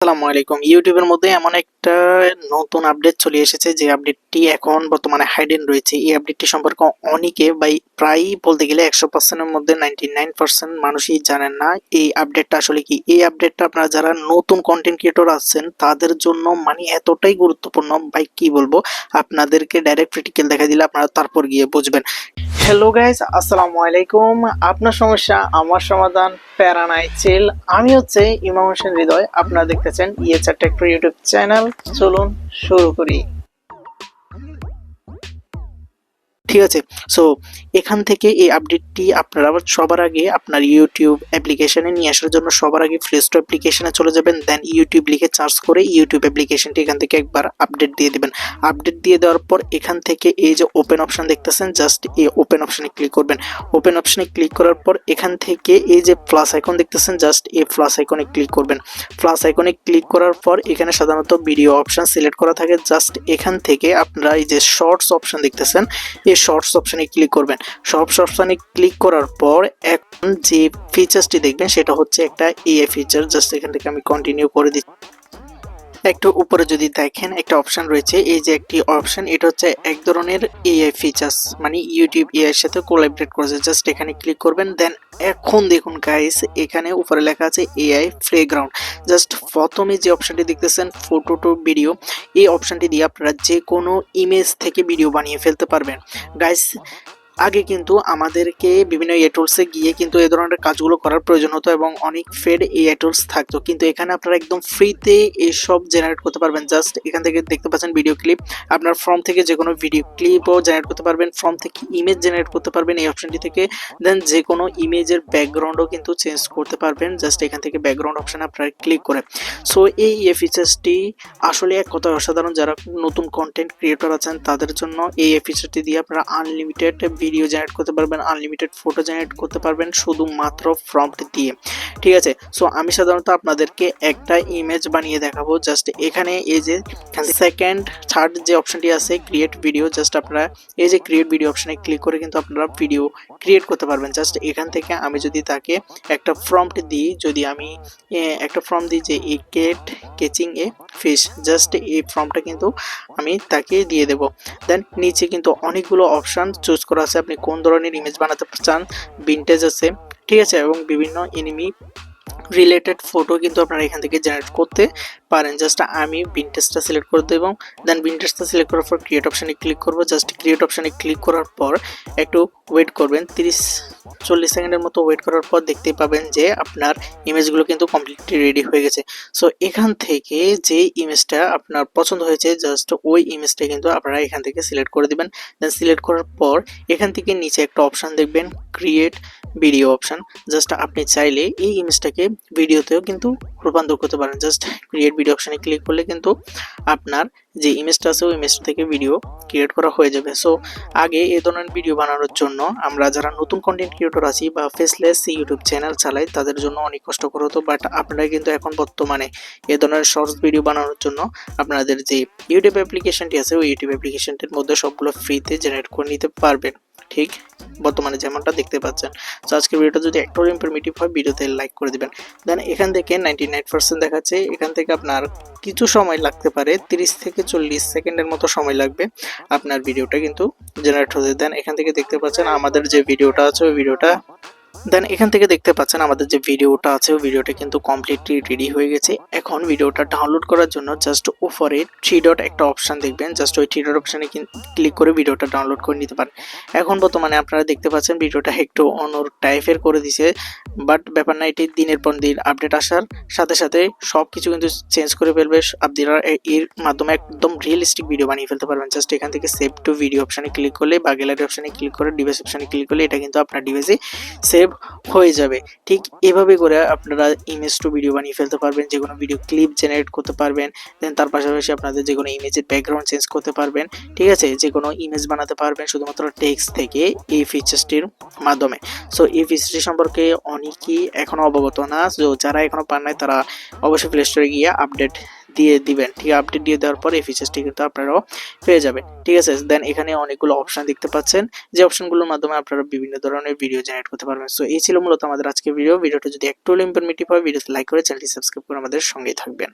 আসসালামু আলাইকুম। ইউটিউবের মধ্যে এমন একটা নতুন আপডেট চলে এসেছে যে আপডেটটি এখন বর্তমানে হাইডেন রয়েছে। এই আপডেটটি সম্পর্কে অনেকে প্রায়ই বলতে গেলে 100% এর মধ্যে 99% মানুষই জানেন না এই আপডেটটা আসলে কি। এই আপডেটটা আপনারা যারা নতুন কন্টেন্ট ক্রিয়েটর আছেন তাদের জন্য মানে এতটাই গুরুত্বপূর্ণ ভাই কি বলবো, আপনাদেরকে ডাইরেক্ট প্র্যাকটিক্যাল দেখাই দিলে আপনারা তারপর গিয়ে বুঝবেন। হ্যালো গাইস, আসসালামু আলাইকুম। আপনার সমস্যা আমার সমাধান, প্যারা নাই চিল। আমি হচ্ছে ইমাম হোসেন হৃদয়, আপনারা দেখতেছেন ইয়েচার টেক্টর ইউটিউব চ্যানেল। চলুন শুরু করি। ঠিক আছে, সো এখান থেকে এই আপডেটটি আপনারা সবার আগে আপনার ইউটিউব অ্যাপ্লিকেশনে নিয়ে আসার জন্য সবার আগে প্লে স্টোর অ্যাপ্লিকেশনে চলে যাবেন, দেন ইউটিউব লিখে সার্চ করে ইউটিউব অ্যাপ্লিকেশনটি এখান থেকে একবার আপডেট দিয়ে দেবেন। আপডেট দিয়ে দেওয়ার পর এখান থেকে এই যে ওপেন অপশন দেখতেছেন, জাস্ট এই ওপেন অপশনে ক্লিক করবেন। ওপেন অপশনে ক্লিক করার পর এখান থেকে এই যে প্লাস আইকন দেখতেছেন, জাস্ট এই প্লাস আইকনে ক্লিক করবেন। প্লাস আইকনে ক্লিক করার পর এখানে সাধারণত ভিডিও অপশন সিলেক্ট করা থাকে, জাস্ট এখান থেকে আপনারা এই যে শর্টস অপশন দেখতেছেন, এই শর্টস অপশনে ক্লিক করবেন। শর্টস অপশনে ক্লিক করার পর এখন যে ফিচার্সটি দেখবেন সেটা হচ্ছে একটা এআই ফিচার। জাস্ট এখান থেকে আমি কন্টিনিউ করে দিচ্ছি। একটু উপরে যদি দেখেন একটা অপশন রয়েছে, এই যে একটি অপশন, এটা হচ্ছে এক ধরনের এআই ফিচার্স, মানে ইউটিউব এআই এর সাথে কোলাবরেট করেছে। জাস্ট এখানে ক্লিক করবেন, দেন এখন দেখুন গাইস এখানে উপরে লেখা আছে এআই প্লেগ্রাউন্ড। জাস্ট প্রথমে যে অপশনটি দেখতেছেন ফটো টু ভিডিও, এই অপশনটি দিয়ে আপনারা যে কোনো ইমেজ থেকে ভিডিও বানিয়ে ফেলতে পারবেন গাইস। আগে কিন্তু আমাদেরকে বিভিন্ন এআই টুলসে গিয়ে কিন্তু এই ধরনের কাজগুলো করার প্রয়োজন হতো এবং অনেক ফেড এআই টুলস থাকতো, কিন্তু এখানে আপনারা একদম ফ্রিতে এইসব জেনারেট করতে পারবেন। জাস্ট এখান থেকে দেখতে পাচ্ছেন ভিডিও ক্লিপ, আপনার ফর্ম থেকে যে কোনো ভিডিও ক্লিপও জেনারেট করতে পারবেন, ফর্ম থেকে ইমেজ জেনারেট করতে পারবেন এই অপশনটি থেকে, দেন যে কোনো ইমেজের ব্যাকগ্রাউন্ডও কিন্তু চেঞ্জ করতে পারবেন জাস্ট এখান থেকে ব্যাকগ্রাউন্ড অপশানে আপনারা ক্লিক করে। সো এই এআই ফিচার্সটি আসলে এক কথায় অসাধারণ। যারা নতুন কন্টেন্ট ক্রিয়েটর আছেন তাদের জন্য এই এআই ফিচারটি দিয়ে আপনারা আনলিমিটেড ভিডিও জেনারেট করতে পারবেন, আনলিমিটেড ফটো জেনারেট করতে পারবেন শুধুমাত্র প্রম্পট দিয়ে। ঠিক আছে, সো আমি সাধারণত আপনাদেরকে একটা ইমেজ বানিয়ে দেখাবো। জাস্ট এখানে এই যে সেকেন্ড থার্ড যে অপশনটি আছে ক্রিয়েট ভিডিও, জাস্ট আপনারা এই যে ক্রিয়েট ভিডিও অপশনে ক্লিক করে কিন্তু আপনারা ভিডিও ক্রিয়েট করতে পারবেন। জাস্ট এখান থেকে আমি যদি তাকে একটা প্রম্পট দিই, যদি আমি একটা ফর্ম দিই যে a cat catching a fish, just এই ফর্মটা কিন্তু আমি তাকে দিয়ে দেব। দেন নিচে কিন্তু অনেকগুলো অপশান চুজ করা আছে, আপনি কোন ধরনের ইমেজ বানাতে চান। ভিনটেজ আছে, ঠিক আছে, এবং বিভিন্ন এনিমি রিলেটেড ফটো কিন্তু আপনারা এখান থেকে জেনারেট করতে পারেন। জাস্ট আমি ভিনটেজটা সিলেক্ট করে দেব, দেন ভিনটেজটা সিলেক্ট করার পর ক্রিয়েট অপশানে ক্লিক করব। জাস্ট ক্রিয়েট অপশানে ক্লিক করার পর একটু ওয়েট করবেন, 30-40 সেকেন্ডের মতো ওয়েট করার পর দেখতে পাবেন যে আপনার ইমেজগুলো কিন্তু কমপ্লিটলি রেডি হয়ে গেছে। সো এখান থেকে যে ইমেজটা আপনার পছন্দ হয়েছে জাস্ট ওই ইমেজটা কিন্তু আপনারা এখান থেকে সিলেক্ট করে দিবেন। দেন সিলেক্ট করার পর এখান থেকে নিচে একটা অপশান দেখবেন ক্রিয়েট ভিডিও অপশান, জাস্ট আপনি চাইলে এই ইমেজটাকে ভিডিওতেও কিন্তু রূপান্তর করতে পারেন। জাস্ট ক্রিয়েট ভিডিও অপশানে ক্লিক করলে কিন্তু আপনার যে ইমেজটা আছে ওই ইমেজ থেকে ভিডিও ক্রিয়েট করা হয়ে যাবে। সো আগে এই ধরনের ভিডিও বানানোর জন্য আমরা যারা নতুন কন্টেন্ট ক্রিয়েটর আছি বা ফেসলেস ইউটিউব চ্যানেল চালাই তাদের জন্য অনেক কষ্টকর হতো, বাট আপনারা কিন্তু এখন বর্তমানে এই ধরনের শর্টস ভিডিও বানানোর জন্য আপনাদের যে ইউটিউব অ্যাপ্লিকেশনটি আছে ওই ইউটিউব অ্যাপ্লিকেশনটির মধ্যে সবগুলো ফ্রিতে জেনারেট করে নিতে পারবেন, ঠিক বর্তমানে যেমনটা দেখতে পাচ্ছেন। তো আজকের ভিডিওটা যদি একটু ইনফরমেটিভ হয় ভিডিওতে লাইক করে দিবেন। দেন এখান থেকে 99% দেখাচ্ছে, এখান থেকে আপনার কিছু সময় লাগতে পারে, 30 থেকে 40 সেকেন্ডের মতো সময় লাগবে আপনার ভিডিওটা কিন্তু জেনারেট হতে। দেন এখান থেকে দেখতে পাচ্ছেন আমাদের যে ভিডিওটা আছে ওই ভিডিওটা ওই ভিডিওটা কিন্তু কমপ্লিটলি রেডি হয়ে গেছে। এখন ভিডিওটা ডাউনলোড করার জন্য জাস্ট উপরে 3 ডট একটা অপশান দেখবেন, জাস্ট ওই 3 ডট অপশানে ক্লিক করে ভিডিওটা ডাউনলোড করে নিতে পারেন। এখন বর্তমানে আপনারা দেখতে পাচ্ছেন ভিডিওটা একটু অন্য টাইপের করে দিছে, বাট ব্যাপার না, এটি দিনের পর দিন আপডেট আসার সাথে সাথে সব কিছু কিন্তু চেঞ্জ করে ফেলবে। আপনারা এর মাধ্যমে একদম রিয়েলিস্টিক ভিডিও বানিয়ে ফেলতে পারবেন। জাস্ট এখান থেকে সেভ টু ভিডিও অপশানে ক্লিক করলে বা গ্যালারি অপশানে ক্লিক করে ডিভাইস অপশানে ক্লিক করলে এটা কিন্তু আপনার ডিভাইসে সেভ হয়ে যাবে। ঠিক এভাবে করে আপনারা ইমেজ টু ভিডিও বানিয়ে ফেলতে পারবেন, যে কোনো ভিডিও ক্লিপ জেনারেট করতে পারবেন, দেন তার পাশাপাশি আপনাদের যে কোনো ইমেজের ব্যাকগ্রাউন্ড চেঞ্জ করতে পারবেন, ঠিক আছে, যে কোনো ইমেজ বানাতে পারবেন শুধুমাত্র টেক্সট থেকে এই ফিচার্সটির মাধ্যমে। সো এই ফিচারটি সম্পর্কে অনেকেই এখনও অবগত না, সো যারা এখনও পান নাই তারা অবশ্যই প্লে স্টোরে গিয়ে আপডেট দিয়ে দিবেন। ঠিক আছে, আপডেট দিয়ে দেওয়ার পর এই ফিচার্সটি কিন্তু আপনারাও পেয়ে যাবেন। ঠিক আছে, দেন এখানে অনেকগুলো অপশন দেখতে পাচ্ছেন, যে অপশনগুলোর মাধ্যমে আপনারা বিভিন্ন ধরনের ভিডিও জেনারেট করতে পারবেন। সো এই ছিল মূলত আমাদের আজকের ভিডিওটা যদি একটু ইনফরমেটিভ হয় ভিডিওতে লাইক করে চ্যানেলটি সাবস্ক্রাইব করে আমাদের সঙ্গেই থাকবেন।